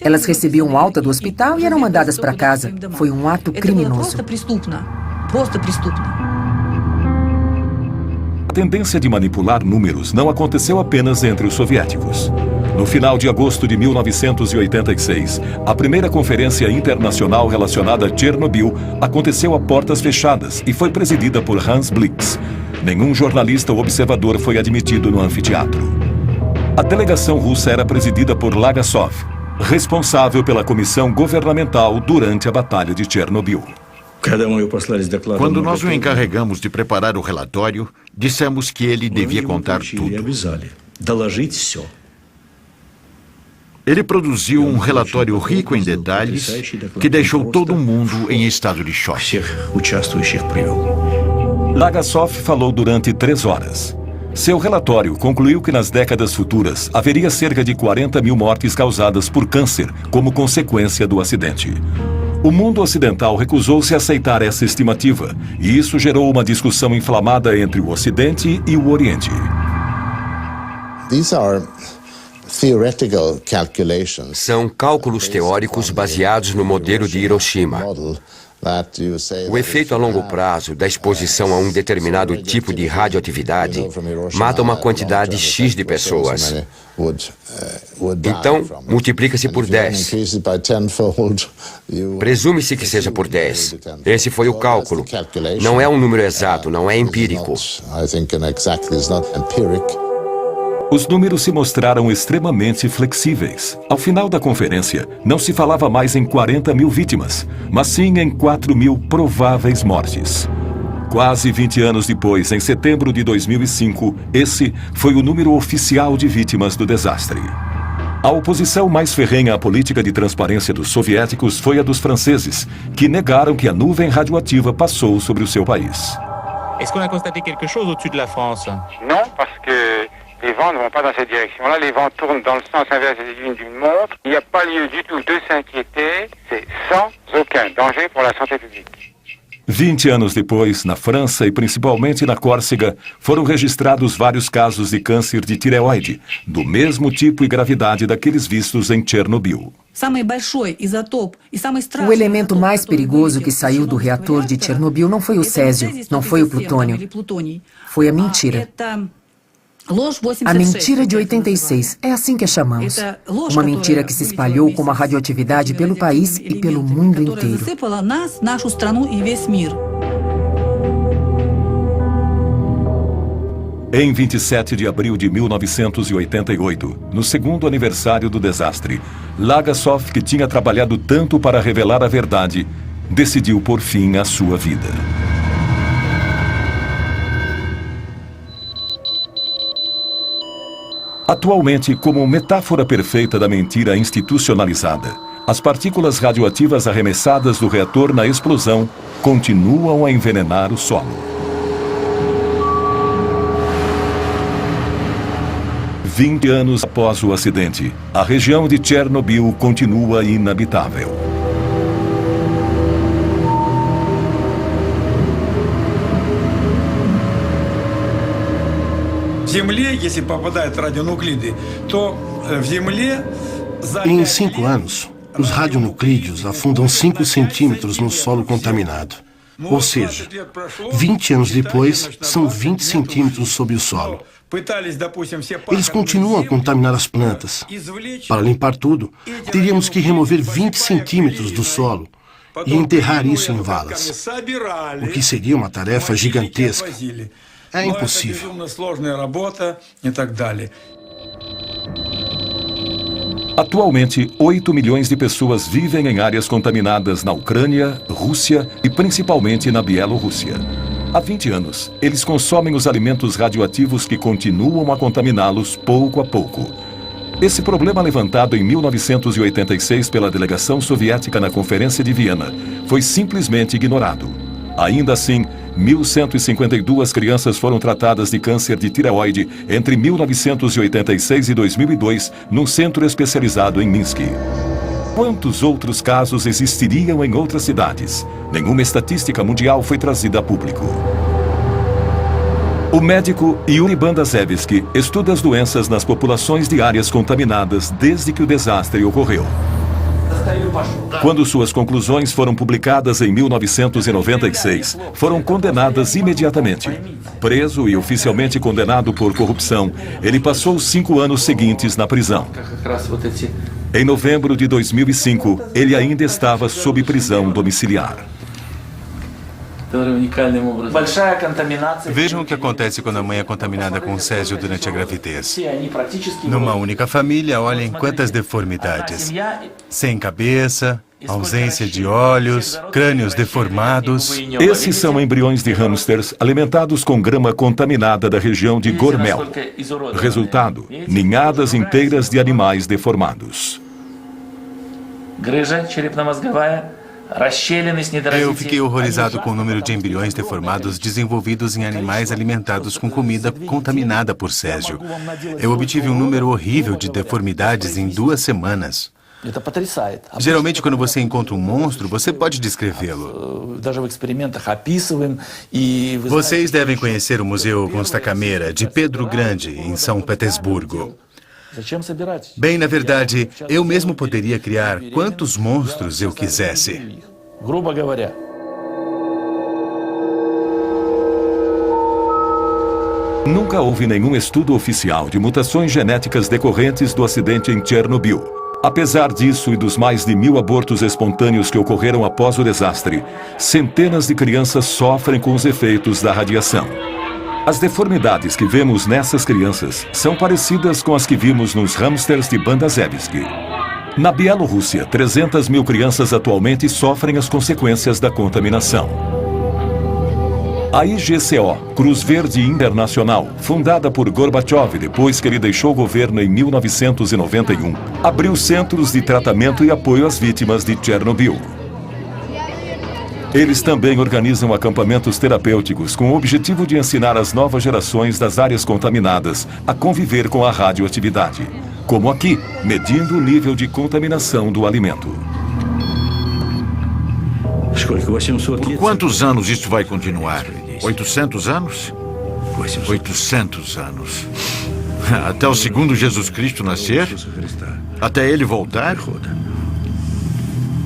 Elas recebiam alta do hospital e eram mandadas para casa. Foi um ato criminoso. A tendência de manipular números não aconteceu apenas entre os soviéticos. No final de agosto de 1986, a primeira conferência internacional relacionada a Chernobyl aconteceu a portas fechadas e foi presidida por Hans Blix. Nenhum jornalista ou observador foi admitido no anfiteatro. A delegação russa era presidida por Lagasov, responsável pela comissão governamental durante a Batalha de Chernobyl. Quando nós o encarregamos de preparar o relatório, dissemos que ele devia contar tudo. Ele produziu um relatório rico em detalhes que deixou todo mundo em estado de choque. Lagasov falou durante 3 horas. Seu relatório concluiu que nas décadas futuras haveria cerca de 40 mil mortes causadas por câncer como consequência do acidente. O mundo ocidental recusou-se a aceitar essa estimativa, e isso gerou uma discussão inflamada entre o Ocidente e o Oriente. São cálculos teóricos baseados no modelo de Hiroshima. O efeito a longo prazo da exposição a um determinado tipo de radioatividade mata uma quantidade X de pessoas. Então, multiplica-se por 10. Presume-se que seja por 10. Esse foi o cálculo. Não é um número exato, não é empírico. Os números se mostraram extremamente flexíveis. Ao final da conferência, não se falava mais em 40 mil vítimas, mas sim em 4 mil prováveis mortes. Quase 20 anos depois, em setembro de 2005, esse foi o número oficial de vítimas do desastre. A oposição mais ferrenha à política de transparência dos soviéticos foi a dos franceses, que negaram que a nuvem radioativa passou sobre o seu país. Est-ce qu'on a constaté quelque chose au-dessus de la France? Non, parce que les vents ne vont pas dans cette direction-là. Les vents tournent dans le sens inverse des aiguilles d'une montre. Il n'y a pas lieu du tout de s'inquiéter. C'est sans aucun danger pour la santé publique. 20 anos depois, na França e principalmente na Córcega, foram registrados vários casos de câncer de tireoide, do mesmo tipo e gravidade daqueles vistos em Chernobyl. O elemento mais perigoso que saiu do reator de Chernobyl não foi o césio, não foi o plutônio. Foi a mentira. A mentira de 86, é assim que a chamamos. Uma mentira que se espalhou com uma radioatividade pelo país e pelo mundo inteiro. Em 27 de abril de 1988, no segundo aniversário do desastre, Lagasov, que tinha trabalhado tanto para revelar a verdade, decidiu pôr fim à sua vida. Atualmente, como metáfora perfeita da mentira institucionalizada, as partículas radioativas arremessadas do reator na explosão continuam a envenenar o solo. 20 anos após o acidente, a região de Chernobyl continua inabitável. Em 5 anos, os radionuclídeos afundam 5 centímetros no solo contaminado. Ou seja, 20 anos depois, são 20 centímetros sob o solo. Eles continuam a contaminar as plantas. Para limpar tudo, teríamos que remover 20 centímetros do solo e enterrar isso em valas, o que seria uma tarefa gigantesca. É impossível. Atualmente, 8 milhões de pessoas vivem em áreas contaminadas na Ucrânia, Rússia e principalmente na Bielorrússia. Há 20 anos, eles consomem os alimentos radioativos que continuam a contaminá-los pouco a pouco. Esse problema, levantado em 1986 pela delegação soviética na Conferência de Viena, foi simplesmente ignorado. Ainda assim, 1.152 crianças foram tratadas de câncer de tireoide entre 1986 e 2002 num centro especializado em Minsk. Quantos outros casos existiriam em outras cidades? Nenhuma estatística mundial foi trazida a público. O médico Yuri Bandazevski estuda as doenças nas populações de áreas contaminadas desde que o desastre ocorreu. Quando suas conclusões foram publicadas em 1996, foram condenadas imediatamente. Preso e oficialmente condenado por corrupção, ele passou os 5 anos seguintes na prisão. Em novembro de 2005, ele ainda estava sob prisão domiciliar. Vejam o que acontece quando a mãe é contaminada com césio durante a gravidez. Numa única família, olhem quantas deformidades. Sem cabeça, ausência de olhos, crânios deformados. Esses são embriões de hamsters alimentados com grama contaminada da região de Gormel. Resultado, ninhadas inteiras de animais deformados. Eu fiquei horrorizado com o número de embriões deformados desenvolvidos em animais alimentados com comida contaminada por césio. Eu obtive um número horrível de deformidades em 2 semanas. Geralmente, quando você encontra um monstro, você pode descrevê-lo. Vocês devem conhecer o Museu Constakamera, de Pedro Grande, em São Petersburgo. Bem, na verdade, eu mesmo poderia criar quantos monstros eu quisesse. Nunca houve nenhum estudo oficial de mutações genéticas decorrentes do acidente em Chernobyl. Apesar disso e dos mais de 1000 abortos espontâneos que ocorreram após o desastre, centenas de crianças sofrem com os efeitos da radiação. As deformidades que vemos nessas crianças são parecidas com as que vimos nos hamsters de Bandazevski. Na Bielorrússia, 300 mil crianças atualmente sofrem as consequências da contaminação. A IGCO, Cruz Verde Internacional, fundada por Gorbachev depois que ele deixou o governo em 1991, abriu centros de tratamento e apoio às vítimas de Chernobyl. Eles também organizam acampamentos terapêuticos com o objetivo de ensinar as novas gerações das áreas contaminadas a conviver com a radioatividade, como aqui, medindo o nível de contaminação do alimento. Por quantos anos isso vai continuar? 800 anos? 800 anos. Até o segundo Jesus Cristo nascer? Até ele voltar?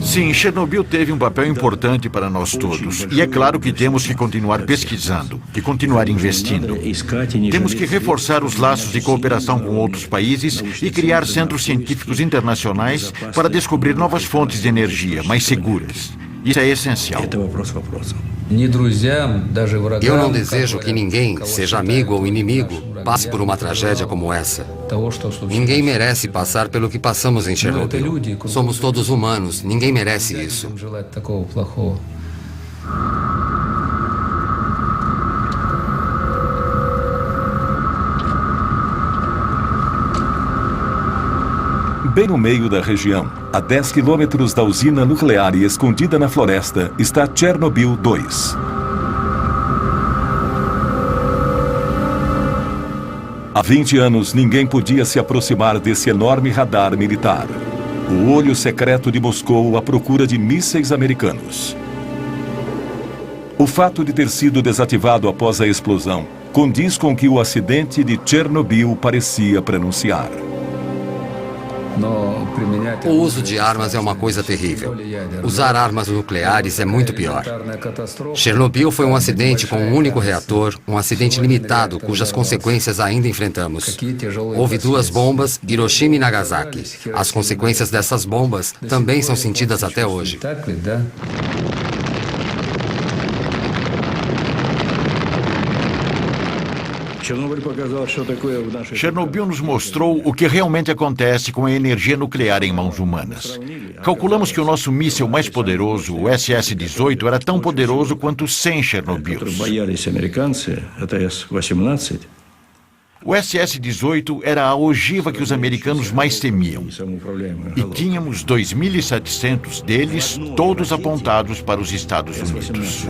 Sim, Chernobyl teve um papel importante para nós todos. E é claro que temos que continuar pesquisando e continuar investindo. Temos que reforçar os laços de cooperação com outros países e criar centros científicos internacionais para descobrir novas fontes de energia mais seguras. Isso é essencial. Eu não desejo que ninguém, seja amigo ou inimigo, passe por uma tragédia como essa. Ninguém merece passar pelo que passamos em Chernobyl. Somos todos humanos, ninguém merece isso. Bem no meio da região, a 10 quilômetros da usina nuclear e escondida na floresta, está Chernobyl 2. Há 20 anos, ninguém podia se aproximar desse enorme radar militar. O olho secreto de Moscou à procura de mísseis americanos. O fato de ter sido desativado após a explosão condiz com que o acidente de Chernobyl parecia prenunciar. O uso de armas é uma coisa terrível. Usar armas nucleares é muito pior. Chernobyl foi um acidente com um único reator, um acidente limitado, cujas consequências ainda enfrentamos. Houve 2 bombas, Hiroshima e Nagasaki. As consequências dessas bombas também são sentidas até hoje. Chernobyl nos mostrou o que realmente acontece com a energia nuclear em mãos humanas. Calculamos que o nosso míssil mais poderoso, o SS-18, era tão poderoso quanto 100 Chernobyls. O SS-18 era a ogiva que os americanos mais temiam. E tínhamos 2.700 deles, todos apontados para os Estados Unidos.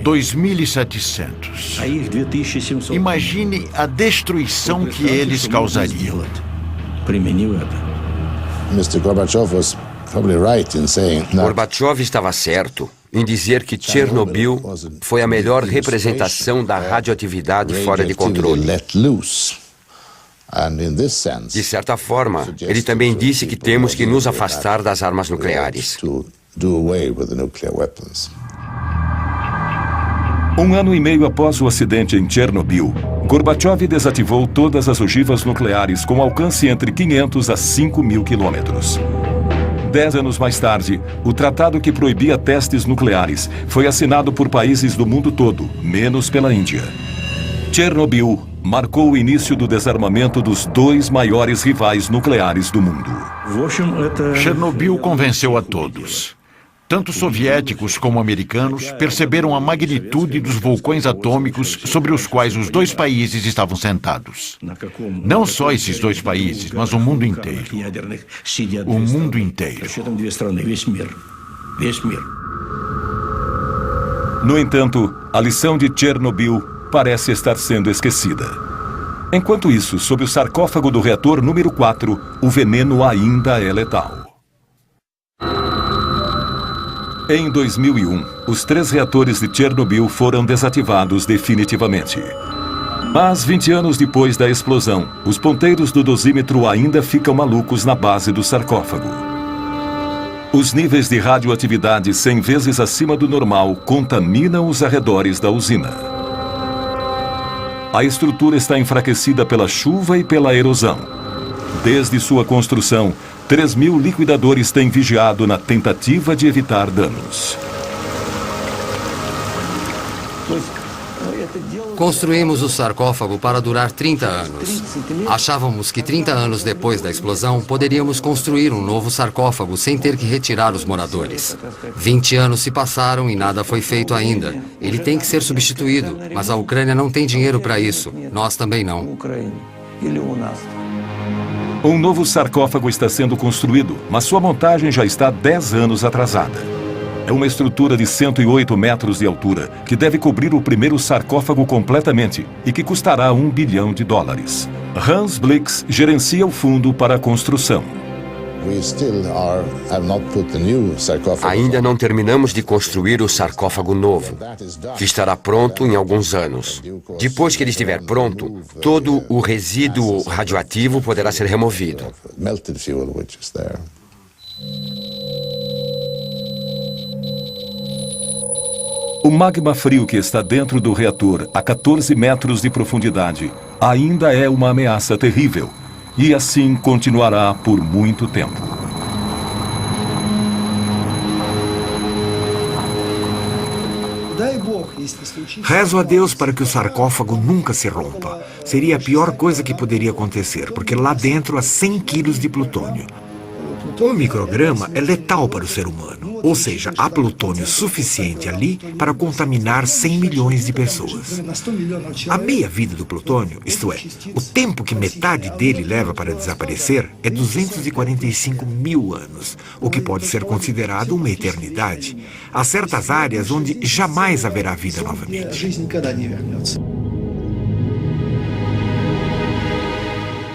2.700. Imagine a destruição que eles causariam. Gorbachev estava certo. em dizer que Chernobyl foi a melhor representação da radioatividade fora de controle. De certa forma, ele também disse que temos que nos afastar das armas nucleares. Um ano e meio após o acidente em Chernobyl, Gorbachev desativou todas as ogivas nucleares com alcance entre 500 a 5.000 quilômetros. 10 anos mais tarde, o tratado que proibia testes nucleares foi assinado por países do mundo todo, menos pela Índia. Chernobyl marcou o início do desarmamento dos dois maiores rivais nucleares do mundo. Chernobyl convenceu a todos. Tanto soviéticos como americanos perceberam a magnitude dos vulcões atômicos sobre os quais os dois países estavam sentados. Não só esses dois países, mas o mundo inteiro. O mundo inteiro. No entanto, a lição de Chernobyl parece estar sendo esquecida. Enquanto isso, sob o sarcófago do reator número 4, o veneno ainda é letal. Em 2001, os 3 reatores de Chernobyl foram desativados definitivamente. Mas 20 anos depois da explosão, os ponteiros do dosímetro ainda ficam malucos na base do sarcófago. Os níveis de radioatividade 100 vezes acima do normal contaminam os arredores da usina. A estrutura está enfraquecida pela chuva e pela erosão. Desde sua construção, 3.000 liquidadores têm vigiado na tentativa de evitar danos. Construímos o sarcófago para durar 30 anos. Achávamos que 30 anos depois da explosão, poderíamos construir um novo sarcófago sem ter que retirar os moradores. 20 anos se passaram e nada foi feito ainda. Ele tem que ser substituído, mas a Ucrânia não tem dinheiro para isso. Nós também não. Um novo sarcófago está sendo construído, mas sua montagem já está 10 anos atrasada. É uma estrutura de 108 metros de altura, que deve cobrir o primeiro sarcófago completamente e que custará $1 bilhão. Hans Blix gerencia o fundo para a construção. Ainda não terminamos de construir o sarcófago novo, que estará pronto em alguns anos. Depois que ele estiver pronto, todo o resíduo radioativo poderá ser removido. O magma frio que está dentro do reator, a 14 metros de profundidade, ainda é uma ameaça terrível. E assim continuará por muito tempo. Rezo a Deus para que o sarcófago nunca se rompa. Seria a pior coisa que poderia acontecer, porque lá dentro há 100 quilos de plutônio. 1 micrograma é letal para o ser humano, ou seja, há plutônio suficiente ali para contaminar 100 milhões de pessoas. A meia-vida do plutônio, isto é, o tempo que metade dele leva para desaparecer, é 245 mil anos, o que pode ser considerado uma eternidade. Há certas áreas onde jamais haverá vida novamente.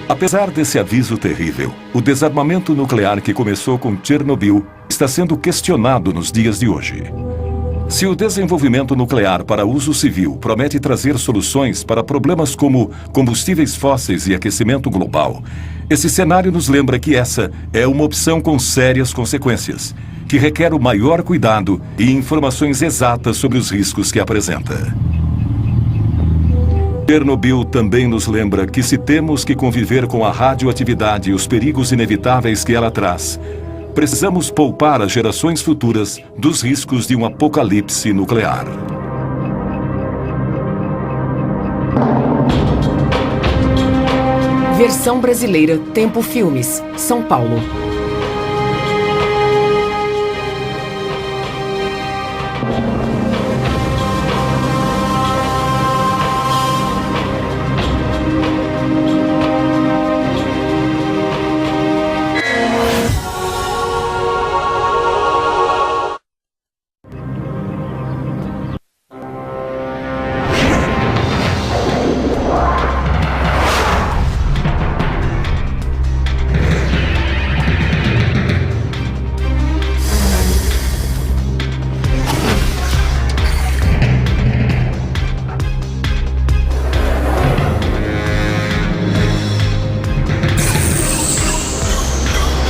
Apesar desse aviso terrível, o desarmamento nuclear que começou com Chernobyl está sendo questionado nos dias de hoje. Se o desenvolvimento nuclear para uso civil promete trazer soluções para problemas como combustíveis fósseis e aquecimento global, esse cenário nos lembra que essa é uma opção com sérias consequências, que requer o maior cuidado e informações exatas sobre os riscos que apresenta. Chernobyl também nos lembra que se temos que conviver com a radioatividade e os perigos inevitáveis que ela traz, precisamos poupar as gerações futuras dos riscos de um apocalipse nuclear. Versão brasileira, Tempo Filmes, São Paulo.